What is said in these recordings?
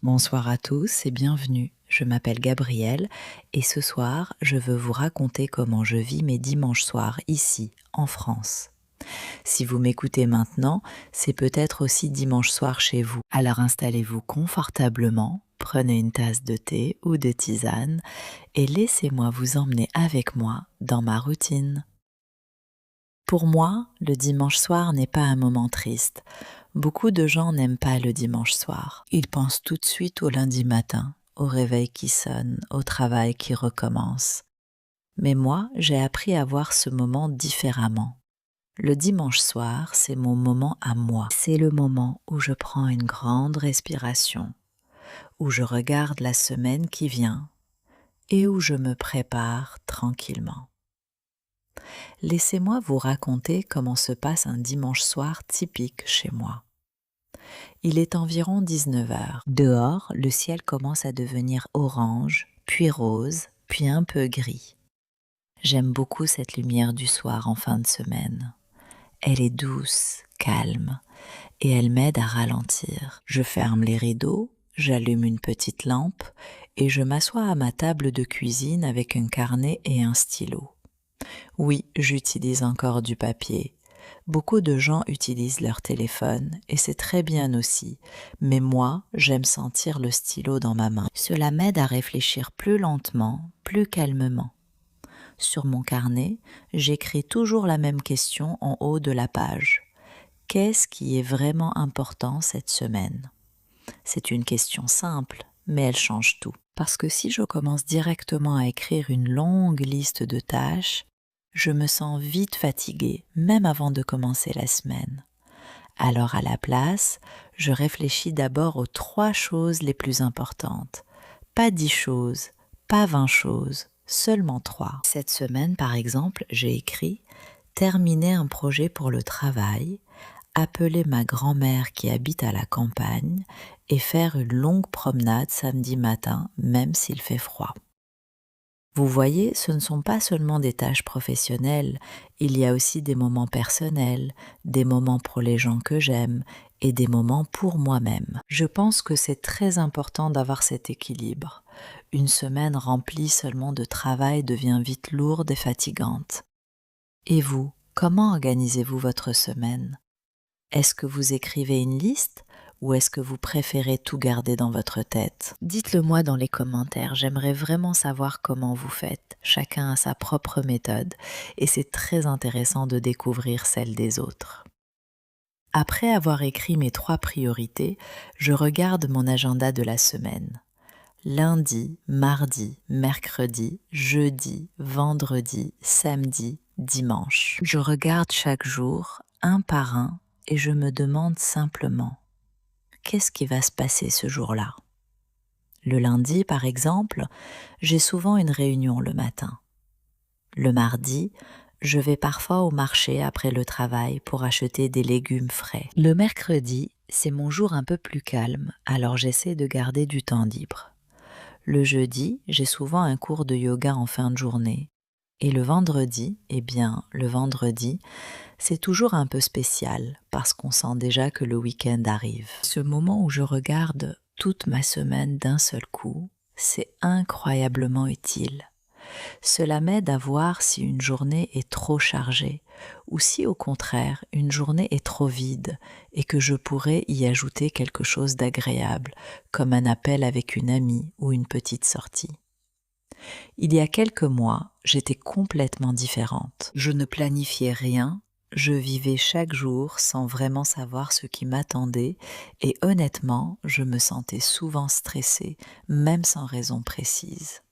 Bonsoir à tous et bienvenue. Je m'appelle Gabrielle et ce soir, je veux vous raconter comment je vis mes dimanches soirs ici, en France. Si vous m'écoutez maintenant, c'est peut-être aussi dimanche soir chez vous. Alors installez-vous confortablement, prenez une tasse de thé ou de tisane et laissez-moi vous emmener avec moi dans ma routine. Pour moi, le dimanche soir n'est pas un moment triste. Beaucoup de gens n'aiment pas le dimanche soir. Ils pensent tout de suite au lundi matin, au réveil qui sonne, au travail qui recommence. Mais moi, j'ai appris à voir ce moment différemment. Le dimanche soir, c'est mon moment à moi. C'est le moment où je prends une grande respiration, où je regarde la semaine qui vient et où je me prépare tranquillement. Laissez-moi vous raconter comment se passe un dimanche soir typique chez moi. Il est environ 19 heures. Dehors, le ciel commence à devenir orange, puis rose, puis un peu gris. J'aime beaucoup cette lumière du soir en fin de semaine. Elle est douce, calme, et elle m'aide à ralentir. Je ferme les rideaux, j'allume une petite lampe, et je m'assois à ma table de cuisine avec un carnet et un stylo. Oui, j'utilise encore du papier. Beaucoup de gens utilisent leur téléphone et c'est très bien aussi, mais moi, j'aime sentir le stylo dans ma main. Cela m'aide à réfléchir plus lentement, plus calmement. Sur mon carnet, j'écris toujours la même question en haut de la page. Qu'est-ce qui est vraiment important cette semaine? C'est une question simple, mais elle change tout. Parce que si je commence directement à écrire une longue liste de tâches, je me sens vite fatiguée, même avant de commencer la semaine. Alors à la place, je réfléchis d'abord aux 3 choses les plus importantes. Pas 10 choses, pas 20 choses, seulement 3. Cette semaine, par exemple, j'ai écrit « Terminer un projet pour le travail », appeler ma grand-mère qui habite à la campagne et faire une longue promenade samedi matin, même s'il fait froid. Vous voyez, ce ne sont pas seulement des tâches professionnelles, il y a aussi des moments personnels, des moments pour les gens que j'aime et des moments pour moi-même. Je pense que c'est très important d'avoir cet équilibre. Une semaine remplie seulement de travail devient vite lourde et fatigante. Et vous, comment organisez-vous votre semaine? Est-ce que vous écrivez une liste ou est-ce que vous préférez tout garder dans votre tête? Dites-le moi dans les commentaires, j'aimerais vraiment savoir comment vous faites. Chacun a sa propre méthode et c'est très intéressant de découvrir celle des autres. Après avoir écrit mes 3 priorités, je regarde mon agenda de la semaine. Lundi, mardi, mercredi, jeudi, vendredi, samedi, dimanche. Je regarde chaque jour, un par un, et je me demande simplement, qu'est-ce qui va se passer ce jour-là? Le lundi, par exemple, j'ai souvent une réunion le matin. Le mardi, je vais parfois au marché après le travail pour acheter des légumes frais. Le mercredi, c'est mon jour un peu plus calme, alors j'essaie de garder du temps libre. Le jeudi, j'ai souvent un cours de yoga en fin de journée. Et le vendredi, c'est toujours un peu spécial parce qu'on sent déjà que le week-end arrive. Ce moment où je regarde toute ma semaine d'un seul coup, c'est incroyablement utile. Cela m'aide à voir si une journée est trop chargée ou si au contraire une journée est trop vide et que je pourrais y ajouter quelque chose d'agréable, comme un appel avec une amie ou une petite sortie. Il y a quelques mois, j'étais complètement différente. Je ne planifiais rien, je vivais chaque jour sans vraiment savoir ce qui m'attendait et honnêtement, je me sentais souvent stressée, même sans raison précise.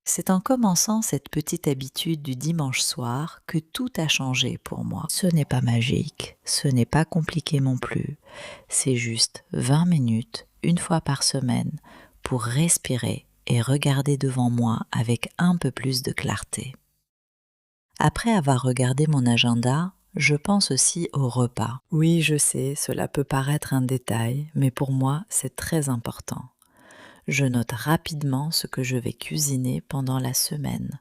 C'est en commençant cette petite habitude du dimanche soir que tout a changé pour moi. Ce n'est pas magique, ce n'est pas compliqué non plus, c'est juste 20 minutes, une fois par semaine, pour respirer et regarder devant moi avec un peu plus de clarté. Après avoir regardé mon agenda, je pense aussi au repas. Oui, je sais, cela peut paraître un détail, mais pour moi, c'est très important. Je note rapidement ce que je vais cuisiner pendant la semaine.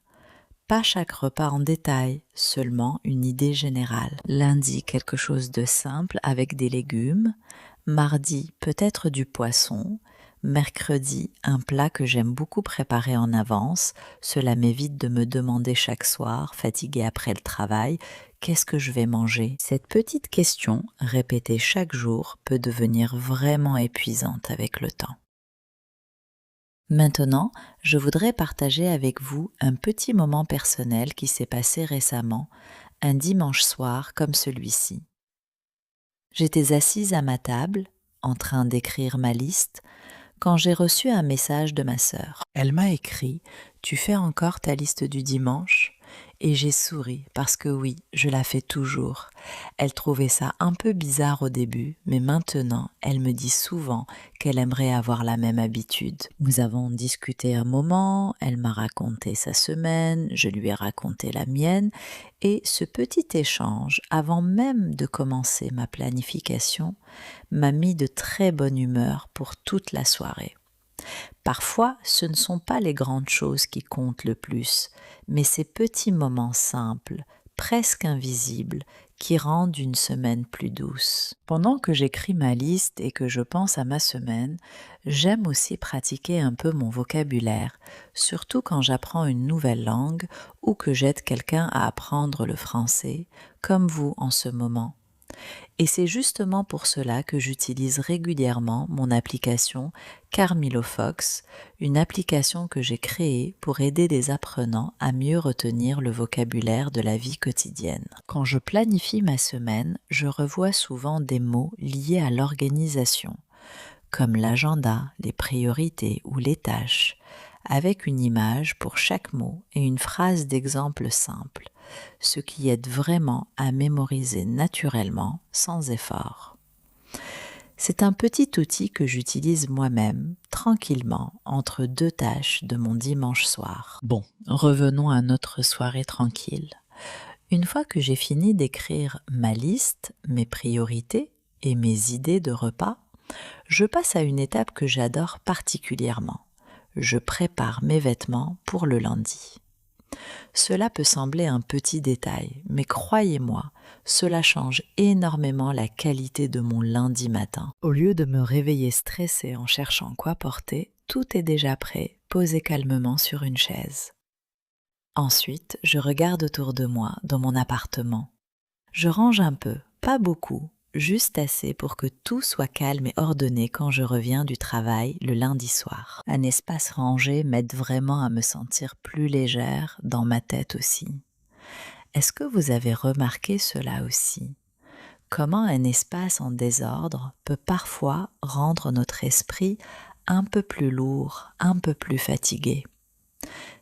Pas chaque repas en détail, seulement une idée générale. Lundi, quelque chose de simple avec des légumes. Mardi, peut-être du poisson. Mercredi, un plat que j'aime beaucoup préparer en avance. Cela m'évite de me demander chaque soir, fatiguée après le travail, qu'est-ce que je vais manger? Cette petite question, répétée chaque jour, peut devenir vraiment épuisante avec le temps. Maintenant, je voudrais partager avec vous un petit moment personnel qui s'est passé récemment, un dimanche soir comme celui-ci. J'étais assise à ma table, en train d'écrire ma liste, quand j'ai reçu un message de ma sœur. Elle m'a écrit: «Tu fais encore ta liste du dimanche?» Et j'ai souri parce que oui, je la fais toujours. Elle trouvait ça un peu bizarre au début, mais maintenant, elle me dit souvent qu'elle aimerait avoir la même habitude. Nous avons discuté un moment, elle m'a raconté sa semaine, je lui ai raconté la mienne, et ce petit échange, avant même de commencer ma planification, m'a mis de très bonne humeur pour toute la soirée. Parfois, ce ne sont pas les grandes choses qui comptent le plus, mais ces petits moments simples, presque invisibles, qui rendent une semaine plus douce. Pendant que j'écris ma liste et que je pense à ma semaine, j'aime aussi pratiquer un peu mon vocabulaire, surtout quand j'apprends une nouvelle langue ou que j'aide quelqu'un à apprendre le français, comme vous en ce moment. Et c'est justement pour cela que j'utilise régulièrement mon application Carmilofox, une application que j'ai créée pour aider les apprenants à mieux retenir le vocabulaire de la vie quotidienne. Quand je planifie ma semaine, je revois souvent des mots liés à l'organisation, comme l'agenda, les priorités ou les tâches, avec une image pour chaque mot et une phrase d'exemple simple, ce qui aide vraiment à mémoriser naturellement, sans effort. C'est un petit outil que j'utilise moi-même, tranquillement, entre deux tâches de mon dimanche soir. Bon, revenons à notre soirée tranquille. Une fois que j'ai fini d'écrire ma liste, mes priorités et mes idées de repas, je passe à une étape que j'adore particulièrement. Je prépare mes vêtements pour le lundi. Cela peut sembler un petit détail, mais croyez-moi, cela change énormément la qualité de mon lundi matin. Au lieu de me réveiller stressée en cherchant quoi porter, tout est déjà prêt, posé calmement sur une chaise. Ensuite, je regarde autour de moi, dans mon appartement. Je range un peu, pas beaucoup, juste assez pour que tout soit calme et ordonné quand je reviens du travail le lundi soir. Un espace rangé m'aide vraiment à me sentir plus légère, dans ma tête aussi. Est-ce que vous avez remarqué cela aussi? Comment un espace en désordre peut parfois rendre notre esprit un peu plus lourd, un peu plus fatigué.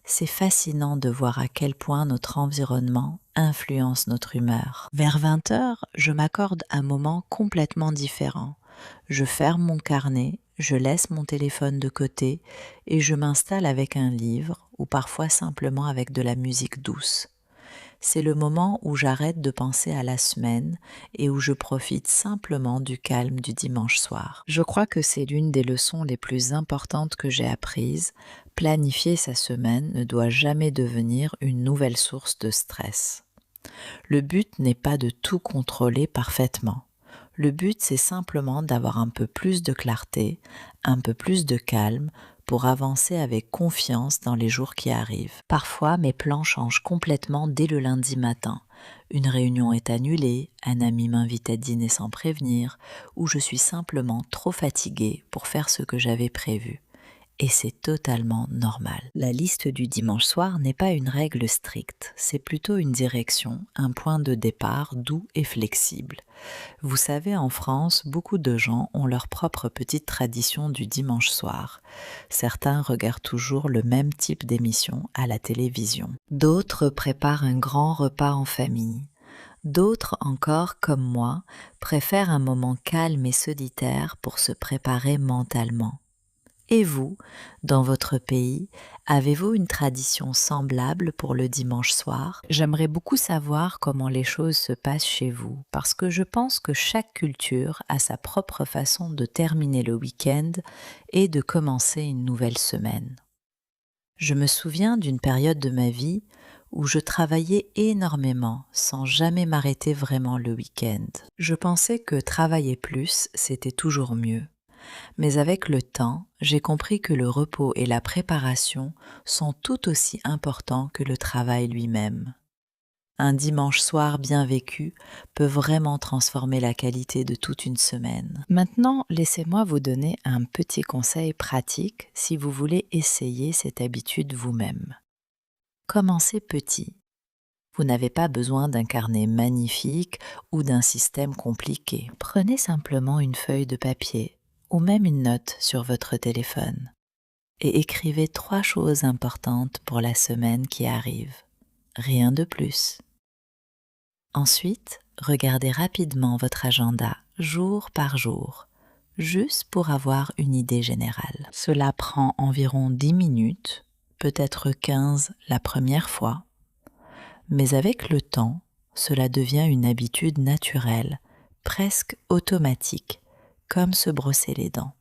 C'est fascinant de voir à quel point notre environnement influence notre humeur. Vers 20 heures, je m'accorde un moment complètement différent. Je ferme mon carnet, je laisse mon téléphone de côté et je m'installe avec un livre ou parfois simplement avec de la musique douce. C'est le moment où j'arrête de penser à la semaine et où je profite simplement du calme du dimanche soir. Je crois que c'est l'une des leçons les plus importantes que j'ai apprises. Planifier sa semaine ne doit jamais devenir une nouvelle source de stress. Le but n'est pas de tout contrôler parfaitement. Le but, c'est simplement d'avoir un peu plus de clarté, un peu plus de calme, pour avancer avec confiance dans les jours qui arrivent. Parfois, mes plans changent complètement dès le lundi matin. Une réunion est annulée, un ami m'invite à dîner sans prévenir, ou je suis simplement trop fatiguée pour faire ce que j'avais prévu. Et c'est totalement normal. La liste du dimanche soir n'est pas une règle stricte, c'est plutôt une direction, un point de départ doux et flexible. Vous savez, en France, beaucoup de gens ont leur propre petite tradition du dimanche soir. Certains regardent toujours le même type d'émission à la télévision. D'autres préparent un grand repas en famille. D'autres encore, comme moi, préfèrent un moment calme et solitaire pour se préparer mentalement. Et vous, dans votre pays, avez-vous une tradition semblable pour le dimanche soir? J'aimerais beaucoup savoir comment les choses se passent chez vous, parce que je pense que chaque culture a sa propre façon de terminer le week-end et de commencer une nouvelle semaine. Je me souviens d'une période de ma vie où je travaillais énormément sans jamais m'arrêter vraiment le week-end. Je pensais que travailler plus, c'était toujours mieux. Mais avec le temps, j'ai compris que le repos et la préparation sont tout aussi importants que le travail lui-même. Un dimanche soir bien vécu peut vraiment transformer la qualité de toute une semaine. Maintenant, laissez-moi vous donner un petit conseil pratique si vous voulez essayer cette habitude vous-même. Commencez petit. Vous n'avez pas besoin d'un carnet magnifique ou d'un système compliqué. Prenez simplement une feuille de papier ou même une note sur votre téléphone et écrivez 3 choses importantes pour la semaine qui arrive. Rien de plus. Ensuite, regardez rapidement votre agenda jour par jour, juste pour avoir une idée générale. Cela prend environ 10 minutes, peut-être 15 la première fois, mais avec le temps, cela devient une habitude naturelle, presque automatique, comme se brosser les dents.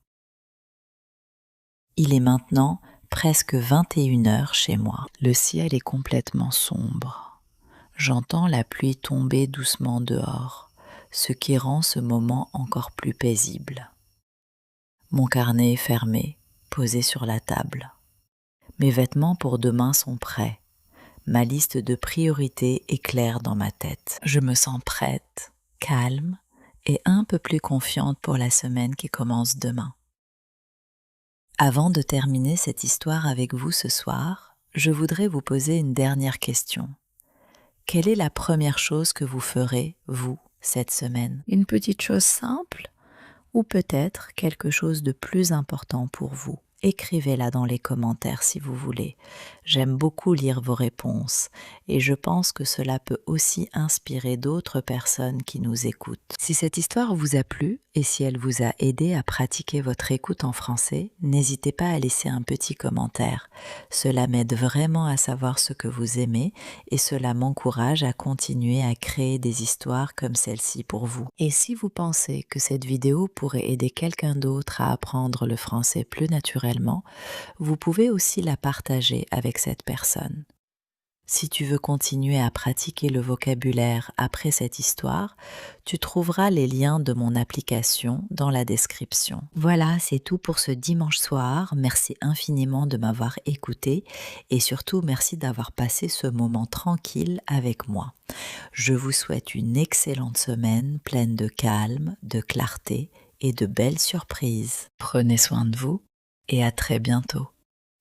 Il est maintenant presque 21 heures chez moi. Le ciel est complètement sombre. J'entends la pluie tomber doucement dehors, ce qui rend ce moment encore plus paisible. Mon carnet est fermé, posé sur la table. Mes vêtements pour demain sont prêts. Ma liste de priorités est claire dans ma tête. Je me sens prête, calme et un peu plus confiante pour la semaine qui commence demain. Avant de terminer cette histoire avec vous ce soir, je voudrais vous poser une dernière question. Quelle est la première chose que vous ferez, vous, cette semaine? Une petite chose simple ou peut-être quelque chose de plus important pour vous? Écrivez-la dans les commentaires si vous voulez. J'aime beaucoup lire vos réponses et je pense que cela peut aussi inspirer d'autres personnes qui nous écoutent. Si cette histoire vous a plu et si elle vous a aidé à pratiquer votre écoute en français, n'hésitez pas à laisser un petit commentaire. Cela m'aide vraiment à savoir ce que vous aimez et cela m'encourage à continuer à créer des histoires comme celle-ci pour vous. Et si vous pensez que cette vidéo pourrait aider quelqu'un d'autre à apprendre le français plus naturellement, vous pouvez aussi la partager avec cette personne. Si tu veux continuer à pratiquer le vocabulaire après cette histoire, tu trouveras les liens de mon application dans la description. Voilà, c'est tout pour ce dimanche soir. Merci infiniment de m'avoir écouté et surtout merci d'avoir passé ce moment tranquille avec moi. Je vous souhaite une excellente semaine pleine de calme, de clarté et de belles surprises. Prenez soin de vous et à très bientôt.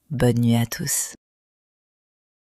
Bonne nuit à tous.